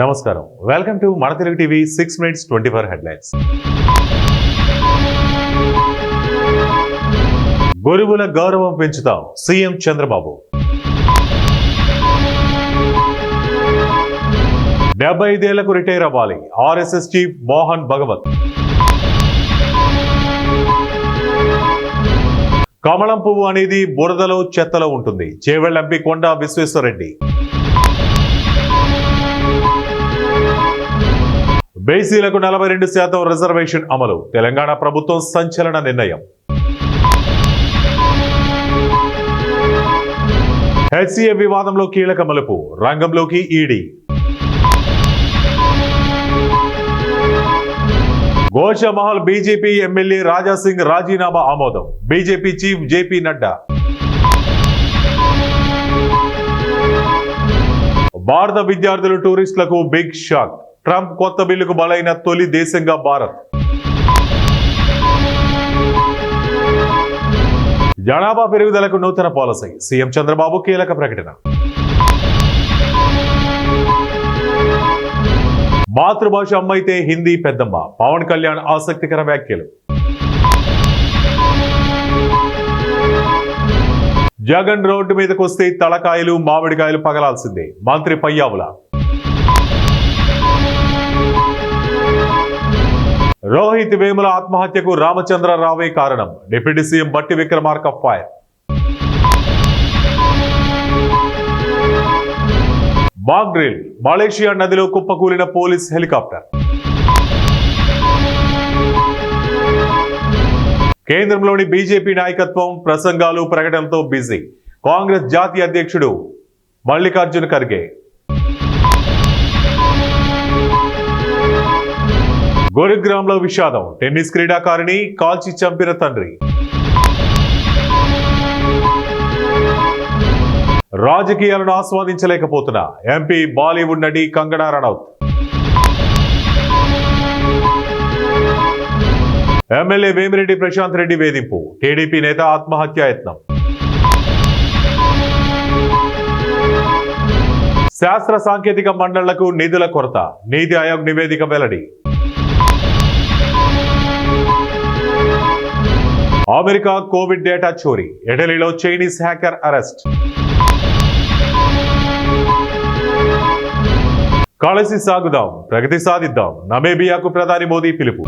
నమస్కారం welcome to మన Telugu TV 6 minutes 24 headlines. గురువుల గౌరవం పెంచుతాం సీఎం చంద్రబాబు. 75 ఏళ్లకు రిటైర్ అవ్వాలి ఆర్ఎస్ఎస్ చీఫ్ మోహన్ భగవత్. కమలం పువ్వు అనేది బురదలో చెత్తలో ఉంటుంది చేవెళ్ల ఎంపీ కొండా విశ్వేశ్వరరెడ్డి. బీసీలకు 42% రిజర్వేషన్ అమలు తెలంగాణ ప్రభుత్వం సంచలన నిర్ణయం. హెచ్సీఏ వివాదంలో కీలక మలుపు రంగంలోకి ED. Goshamahal BJP MLA Raja Singh రాజీనామా ఆమోదం బీజేపీ చీఫ్ జేపీ నడ్డా. భారత విద్యార్థులు టూరిస్టులకు బిగ్ షాక్ ట్రంప్ కొత్త బిల్లుకు బలైన తొలి దేశంగా భారత్. జనాభా పెరుగుదలకు నూతన పాలసీ సీఎం చంద్రబాబు కీలక ప్రకటన. మాతృభాష అమ్మైతే హిందీ పెద్దమ్మ పవన్ కళ్యాణ్ ఆసక్తికర వ్యాఖ్యలు. జగన్ రోడ్డు మీదకు వస్తే తలకాయలు మామిడికాయలు పగలాల్సిందే మంత్రి పయ్యావుల. రోహిత్ వేముల ఆత్మహత్యకు రామచంద్రరావే కారణం డిప్యూటీ సీఎం బట్టి Vikramarka fire. Mock drill Malaysia నదిలో కుప్పకూలిన పోలీస్ హెలికాప్టర్. కేంద్రంలోని బీజేపీ నాయకత్వం ప్రసంగాలు ప్రకటనలతో బిజీ కాంగ్రెస్ జాతీయ అధ్యక్షుడు మల్లికార్జున ఖర్గే. గురుగ్రామ్లో విషాదం టెన్నిస్ క్రీడాకారిణి కాల్చి చంపిన తండ్రి. రాజకీయాలను ఆస్వాదించలేకపోతున్న ఎంపీ బాలీవుడ్ నటి కంగనా రనౌత్. ఎమ్మెల్యే వేమిరెడ్డి ప్రశాంత్ రెడ్డి వేధింపు టీడీపీ నేత ఆత్మహత్యాయత్నం. శాస్త్ర సాంకేతిక మండళ్లకు నిధుల కొరత నీతి ఆయోగ్ నివేదిక వెల్లడి. అమెరికా కోవిడ్ డేటా చోరీ ఇటలీలో చైనీస్ హ్యాకర్ అరెస్ట్. కలిసి సాగుదాం ప్రగతి సాధిద్దాం నమీబియాకు ప్రధాని మోదీ పిలుపు.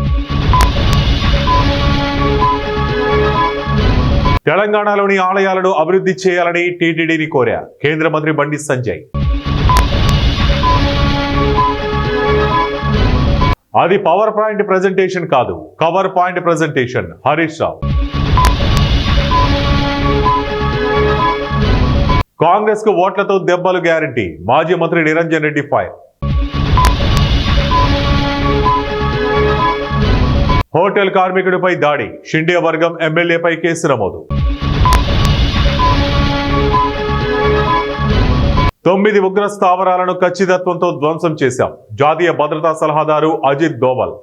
తెలంగాణలోని ఆలయాలను అభివృద్ధి చేయాలని టీటీడీని కోరా కేంద్ర మంత్రి బండి సంజయ్. అది పవర్ పాయింట్ ప్రెజెంటేషన్ కాదు cover point presentation Harish Rao. Congress కు ఓట్లతో దెబ్బలు గ్యారంటీ మాజీ మంత్రి నిరంజన్ రెడ్డి ఫైర్. హోటల్ కార్మికుడిపై దాడి షిండే వర్గం ఎమ్మెల్యేపై కేసు నమోదు. 9 ఉగ్ర స్థావరాలను ఖచ్చితత్వంతో ధ్వంసం చేశాం జాతీయ భద్రతా సలహాదారు అజిత్ దోవల్.